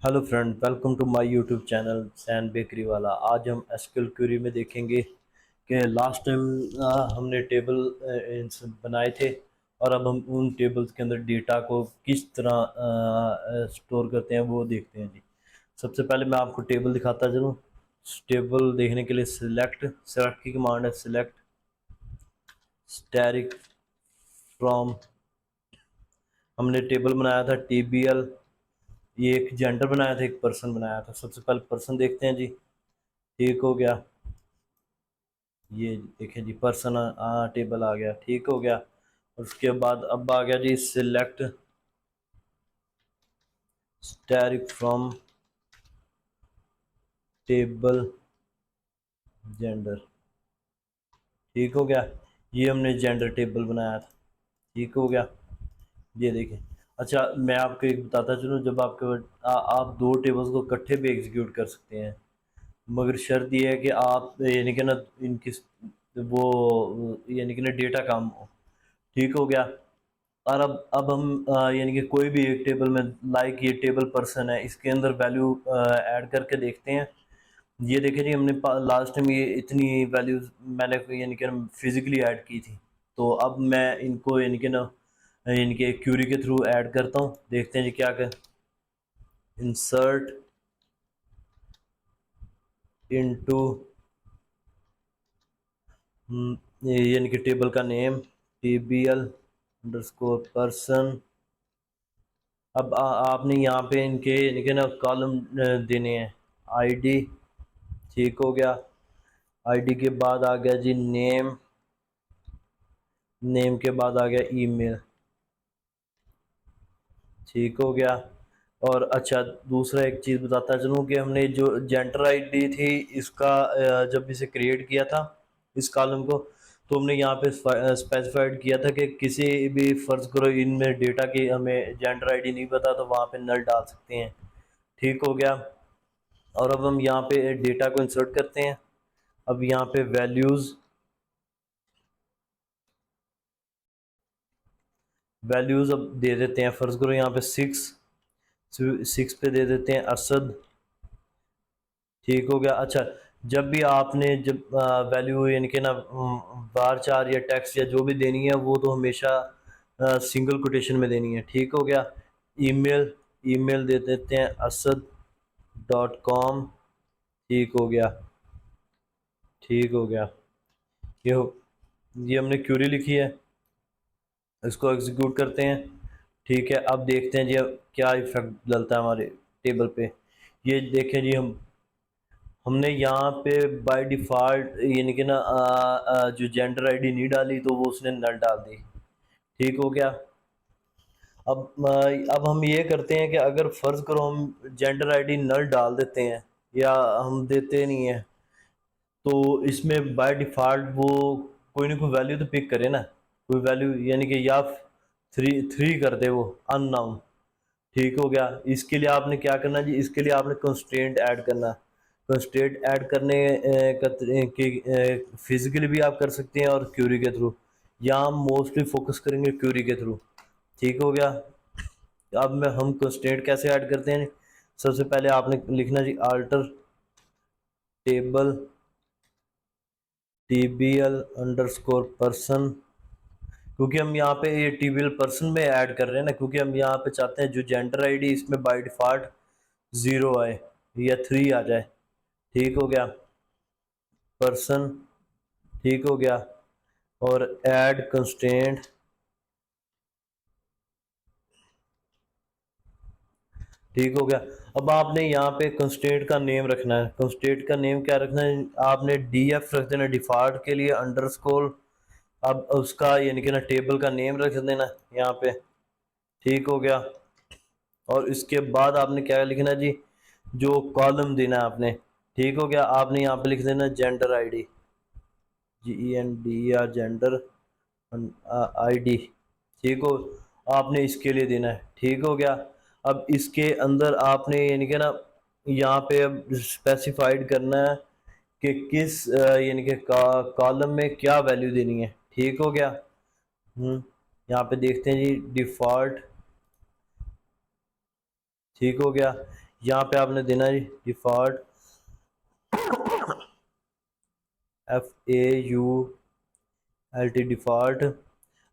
Hello friend, welcome to my YouTube channel सैन bakery वाला। आज हम एसक्यूएल क्वेरी में देखेंगे कि लास्ट टाइम हमने टेबल बनाए थे और अब हम उन टेबल्स के अंदर डेटा को किस तरह स्टोर करते हैं वो देखते हैं जी। सबसे पहले मैं आपको टेबल दिखाता चलूँ। टेबल देखने के लिए सिलेक्ट सेलेक्ट की कमांड है, सिलेक्ट स्टैरिक फ्रॉम। हमने टेबल बनाया था टीबीएल, ये एक जेंडर बनाया था, एक पर्सन बनाया था। सबसे पहले पर्सन देखते हैं जी। ठीक हो गया, ये देखें जी, पर्सन टेबल आ गया, ठीक हो गया। और उसके बाद अब आ गया जी select asterisk from table gender. ठीक हो गया, ये हमने जेंडर टेबल बनाया था। ठीक हो गया, ये देखें। अच्छा, मैं आपको एक बताता चलूँ, जब आपके आप दो टेबल्स को इकट्ठे भी एग्जीक्यूट कर सकते हैं, मगर शर्त ये है कि आप यानी कि ना इनकी वो यानी कि ना डेटा कम हो। ठीक हो गया। और अब हम यानी कि कोई भी एक टेबल में, लाइक ये टेबल पर्सन है, इसके अंदर वैल्यू ऐड करके देखते हैं। ये देखें जी, हमने लास्ट टाइम ये इतनी वैल्यूज मैंने यानी कि फिजिकली ऐड की थी। तो अब मैं इनको यानी कि ना इनके क्यूरी के थ्रू ऐड करता हूँ। देखते हैं जी क्या कर। इंसर्ट इनटू यानी कि टेबल का नेम टीबीएल अंडरस्कोर पर्सन। अब आपने यहाँ पे इनके यानी कि ना कॉलम देने हैं। आईडी, ठीक हो गया। आईडी के बाद आ गया जी नेम, नेम के बाद आ गया ईमेल। ठीक हो गया। और अच्छा, दूसरा एक चीज़ बताता चलूँ कि हमने जो जेंडर आईडी थी इसका जब इसे क्रिएट किया था इस कॉलम को, तो हमने यहाँ पे स्पेसिफाइड किया था कि किसी भी फ़र्ज़ करो इनमें डेटा की हमें जेंडर आईडी नहीं पता तो वहाँ पे नल डाल सकते हैं। ठीक हो गया। और अब हम यहाँ पे डेटा को इंसर्ट करते हैं। अब यहाँ पे वैल्यूज़, वैल्यूज़ अब दे देते हैं। फ़र्ज़ करो यहाँ पे सिक्स, सिक्स पे दे देते हैं असद। ठीक हो गया। अच्छा, जब भी आपने जब वैल्यू यानी कि ना बार चार या टेक्स्ट या जो भी देनी है वो तो हमेशा सिंगल कोटेशन में देनी है। ठीक हो गया। ईमेल, ईमेल दे देते हैं asad.com। ठीक हो गया, ठीक हो गया। ये हो, ये हमने क्यूरी लिखी है, इसको एग्जीक्यूट करते हैं। ठीक है, अब देखते हैं जी अब क्या इफेक्ट डलता है हमारे टेबल पे। ये देखें जी, हमने यहाँ पे बाय डिफ़ॉल्ट यानी कि ना जो जेंडर आईडी नहीं डाली तो वो उसने नल डाल दी। ठीक हो गया। अब हम ये करते हैं कि अगर फ़र्ज़ करो हम जेंडर आईडी नल डाल देते हैं या हम देते नहीं हैं, तो इसमें बाय डिफ़ॉल्ट वो कोई ना कोई वैल्यू तो पिक करे ना, कोई वैल्यू यानी कि या थ्री थ्री कर दे वो अननाउन। ठीक हो गया। इसके लिए आपने क्या करना जी, इसके लिए आपने कंस्ट्रेंट ऐड करना। कंस्ट्रेंट ऐड करने की फिजिकली भी आप कर सकते हैं और क्यूरी के थ्रू। यहाँ हम मोस्टली फोकस करेंगे क्यूरी के थ्रू। ठीक हो गया। अब मैं हम कंस्ट्रेंट कैसे ऐड करते हैं। सबसे पहले आपने लिखना जी alter table TBL underscore person, क्योंकि हम यहाँ पे ये टीबीएल पर्सन में ऐड कर रहे हैं ना, क्योंकि हम यहाँ पे चाहते हैं जो जेंडर आईडी इसमें बाय डिफ़ॉल्ट ज़ीरो आए या थ्री आ जाए। ठीक हो गया। पर्सन, ठीक हो गया। और ऐड कंस्ट्रेंट, ठीक हो गया। अब आपने यहाँ पे कंस्ट्रेंट का नेम रखना है। कंस्ट्रेंट का नेम क्या रखना है, आपने डी एफ रख देना डिफ़ॉल्ट के लिए अंडरस्कोर। अब उसका यानी कि ना टेबल का नेम रख देना यहाँ पे। ठीक हो गया। और इसके बाद आपने क्या लिखना जी, जो कॉलम देना है आपने। ठीक हो गया। आपने यहाँ पे लिख देना जेंडर आईडी, GEND या जेंडर आईडी। ठीक हो, आपने इसके लिए देना है। ठीक हो गया। अब इसके अंदर आपने यानी कि ना यहाँ पे अब स्पेसिफाइड करना है कि किस यानी कि कॉलम में क्या वैल्यू देनी है। ठीक हो गया। यहाँ पे देखते हैं जी डिफ़ॉल्ट। ठीक हो गया। यहाँ पे आपने देना है डिफ़ॉल्ट FAULT डिफ़ॉल्ट।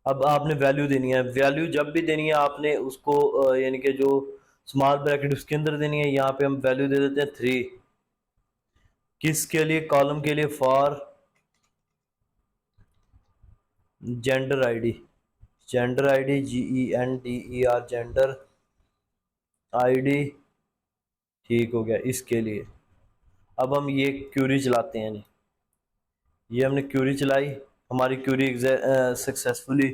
अब आपने वैल्यू देनी है, वैल्यू जब भी देनी है आपने उसको यानी कि जो स्मॉल ब्रैकेट उसके अंदर देनी है। यहाँ पे हम वैल्यू दे देते हैं 3। किसके लिए? कॉलम के लिए, for gender ID, gender ID GENDER gender ID. ठीक हो गया इसके लिए। अब हम ये क्यूरी चलाते हैं जी, ये हमने क्यूरी चलाई, हमारी क्यूरी सक्सेसफुली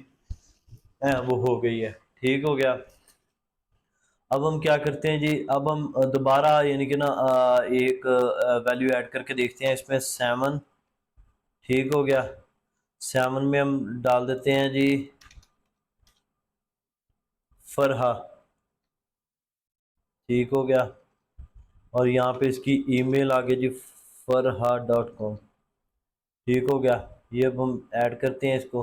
वो हो गई है। ठीक हो गया। अब हम क्या करते हैं जी, अब हम दोबारा यानी कि ना एक वैल्यू ऐड करके देखते हैं इसमें 7। ठीक हो गया। 7 में हम डाल देते हैं जी फरहा। ठीक हो गया। और यहाँ पे इसकी ईमेल आ गई जी farha.com। ठीक हो गया। ये अब हम ऐड करते हैं इसको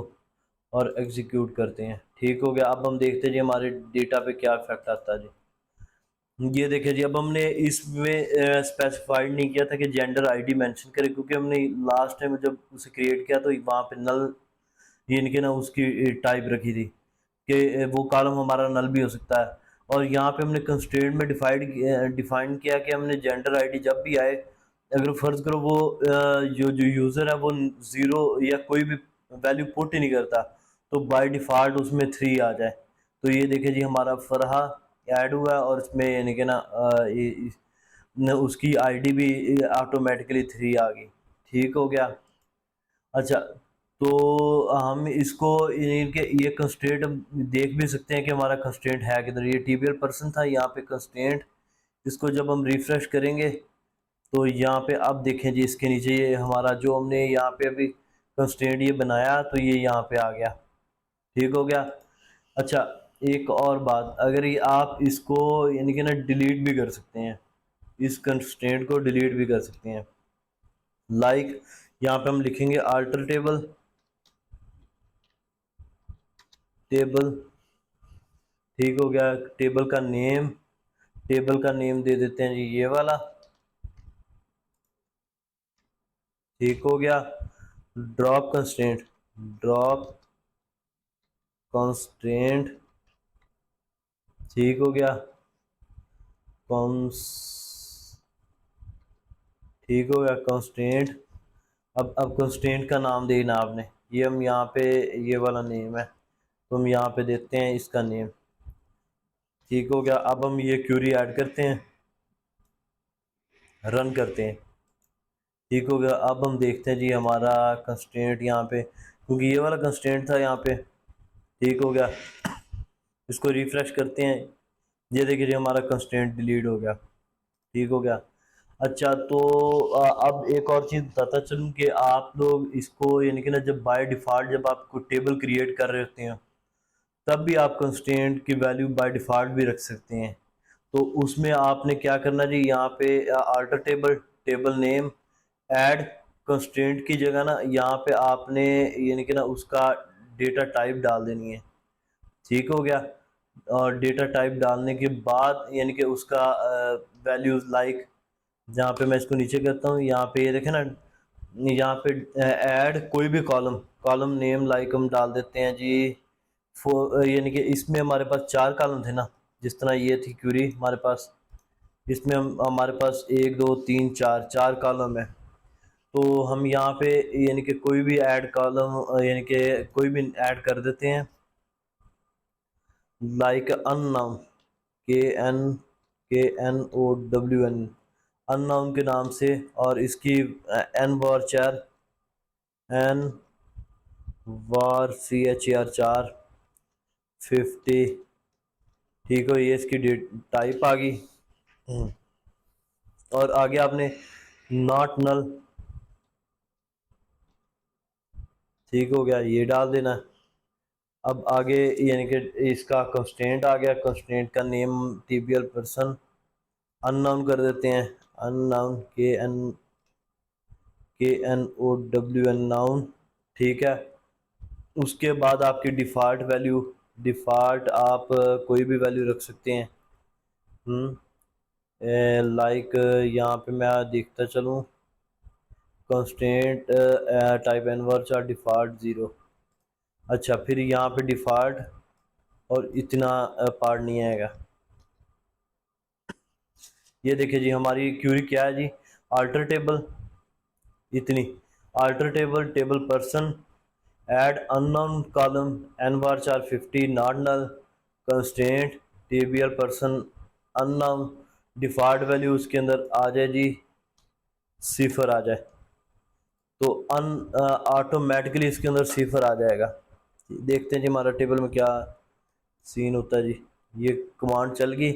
और एग्जीक्यूट करते हैं। ठीक हो गया। अब हम देखते हैं जी हमारे डेटा पे क्या इफेक्ट आता है जी। ये देखिए जी, अब हमने इसमें स्पेसिफाइड नहीं किया था कि जेंडर आईडी मेंशन करें, क्योंकि हमने लास्ट टाइम जब उसे क्रिएट किया तो वहाँ पे नल यानी कि ना उसकी टाइप रखी थी कि वो कॉलम हमारा नल भी हो सकता है। और यहाँ पे हमने कंस्ट्रेंट में डिफाइन किया कि हमने जेंडर आईडी जब भी आए, अगर फर्ज करो वो जो यूज़र है वो 0 या कोई भी वैल्यू पुट ही नहीं करता, तो बाय डिफ़ॉल्ट उसमें 3 आ जाए। तो ये देखिए जी हमारा फरहा ऐड हुआ है और इसमें यानी कि ना उसकी आईडी भी ऑटोमेटिकली 3 आ गई। ठीक हो गया। अच्छा, तो हम इसको इनके ये कंस्ट्रेंट देख भी सकते हैं कि हमारा कंस्ट्रेंट है किधर। ये टीबीएल पर्सन था, यहाँ पे कंस्ट्रेंट। इसको जब हम रिफ्रेश करेंगे तो यहाँ पे अब देखें जी इसके नीचे ये हमारा जो हमने यहाँ पे अभी कंस्ट्रेंट ये बनाया तो ये यहाँ पे आ गया। ठीक हो गया। अच्छा, एक और बात, अगर ये आप इसको यानी कि ना डिलीट भी कर सकते हैं, इस कंस्ट्रेंट को डिलीट भी कर सकते हैं। लाइक यहाँ पे हम लिखेंगे आल्टर टेबल, टेबल। ठीक हो गया। टेबल का नेम, टेबल का नेम दे देते हैं जी ये वाला। ठीक हो गया। Drop constraint, drop constraint. ठीक हो गया। कॉन्स ठीक हो गया कंस्ट्रेंट। अब कंस्ट्रेंट का नाम देना आपने, ये हम यहाँ पे ये वाला नेम है तो हम यहाँ पे देते हैं इसका नेम। ठीक हो गया। अब हम ये क्यूरी ऐड करते हैं, रन करते हैं। ठीक हो गया। अब हम देखते हैं जी हमारा कंस्ट्रेंट यहाँ पे, क्योंकि ये वाला कंस्ट्रेंट था यहाँ पे। ठीक हो गया। इसको रिफ्रेश करते हैं, ये देखिए जी हमारा कंस्ट्रेंट डिलीट हो गया। ठीक हो गया। अच्छा, तो अब एक और चीज़ बताता चलूँ कि आप लोग इसको यानी कि ना जब बाय डिफ़ॉल्ट जब आप कोई टेबल क्रिएट कर रहे होते हैं तब भी आप कंस्ट्रेंट की वैल्यू बाय डिफ़ॉल्ट भी रख सकते हैं। तो उसमें आपने क्या करना जी, यहाँ पे alter table, table name, add constraint की जगह ना यहाँ पे आपने यानी कि ना उसका डेटा टाइप डाल देनी है। ठीक हो गया। और डेटा टाइप डालने के बाद यानी कि उसका वैल्यूज लाइक, जहाँ पे मैं इसको नीचे करता हूँ यहाँ पे ये देखें ना, यहाँ पे ऐड कोई भी कॉलम, कॉलम नेम लाइक हम डाल देते हैं जी यानी कि इसमें हमारे पास 4 कॉलम थे ना, जिस तरह ये थी क्यूरी हमारे पास, इसमें हमारे पास 1 2 3 4 कॉलम है। तो हम यहाँ पे यानी कि कोई भी ऐड कॉलम यानी कि कोई भी ऐड कर देते हैं, लाइक अननाउन, KNOWN, अननाउन के नाम से। और इसकी N-var 4, N-var 4 50। ठीक हो, ये इसकी टाइप आ गई। और आगे आपने नॉट नल, ठीक हो गया, ये डाल देना। अब आगे यानी कि इसका कंस्ट्रेंट आ गया, कंस्ट्रेंट का नेम टीबीएल पर्सन अननाउन कर देते हैं, अननाउन KNOWN नाउन। ठीक है। उसके बाद आपकी डिफ़ॉल्ट वैल्यू, डिफ़ॉल्ट आप कोई भी वैल्यू रख सकते हैं। लाइक यहाँ पे मैं देखता चलूँ, constant type inverse default zero. अच्छा, फिर यहाँ पे डिफ़ॉल्ट और इतना पार्ट नहीं आएगा। ये देखिए जी, हमारी क्यूरी क्या है जी, आल्टर टेबल इतनी, alter table table person, add unknown column nvarchar 50 not null, constant table person unknown, default value उसके अंदर आ जाए जी सिफर आ जाए, तो अन ऑटोमेटिकली इसके अंदर सिफर आ जाएगा। देखते हैं जी हमारा टेबल में क्या सीन होता है जी। ये कमांड चल गई,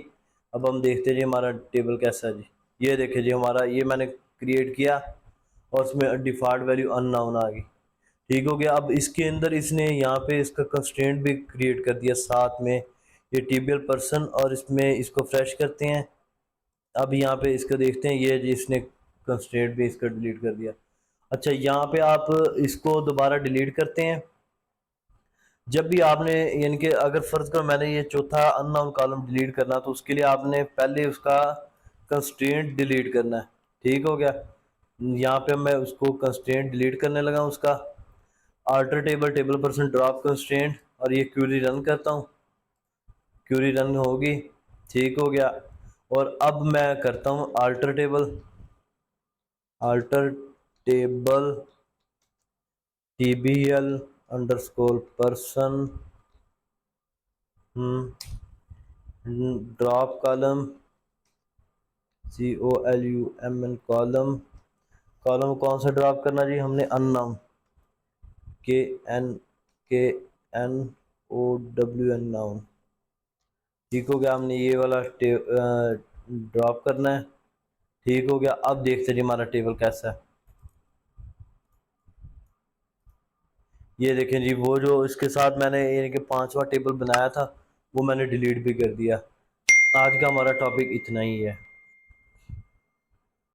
अब हम देखते हैं जी हमारा टेबल कैसा है जी। ये देखिए जी, हमारा ये मैंने क्रिएट किया और उसमें डिफ़ॉल्ट वैल्यू अननोन आ गई। ठीक हो गया। अब इसके अंदर इसने यहाँ पे इसका कंस्ट्रेंट भी क्रिएट कर दिया साथ में, ये टीबीएल पर्सन, और इसमें इसको फ्रेश करते हैं। अब यहाँ पे इसको देखते हैं, ये जी इसने कंस्ट्रेंट भी इसका डिलीट कर दिया। अच्छा, यहाँ पे आप इसको दोबारा डिलीट करते हैं जब भी आपने, यानी कि अगर फ़र्ज़ करो मैंने ये चौथा अननोन कॉलम डिलीट करना, तो उसके लिए आपने पहले उसका कंस्ट्रेंट डिलीट करना है। ठीक हो गया। यहाँ पे मैं उसको कंस्ट्रेंट डिलीट करने लगा उसका, alter table table person drop constraint, और ये क्यूरी रन करता हूँ, क्यूरी रन होगी। ठीक हो गया। और अब मैं करता हूँ alter table, alter table TBL underscore person drop column COLUMN column, column कौन सा ड्रॉप करना जी हमने, अननाउन, KNOWN नाउन। ठीक हो गया, हमने ये वाला ड्रॉप करना है। ठीक हो गया। अब देखते जी हमारा टेबल कैसा है। ये देखें जी, वो जो इसके साथ मैंने यानी कि पांचवा टेबल बनाया था वो मैंने डिलीट भी कर दिया। आज का हमारा टॉपिक इतना ही है।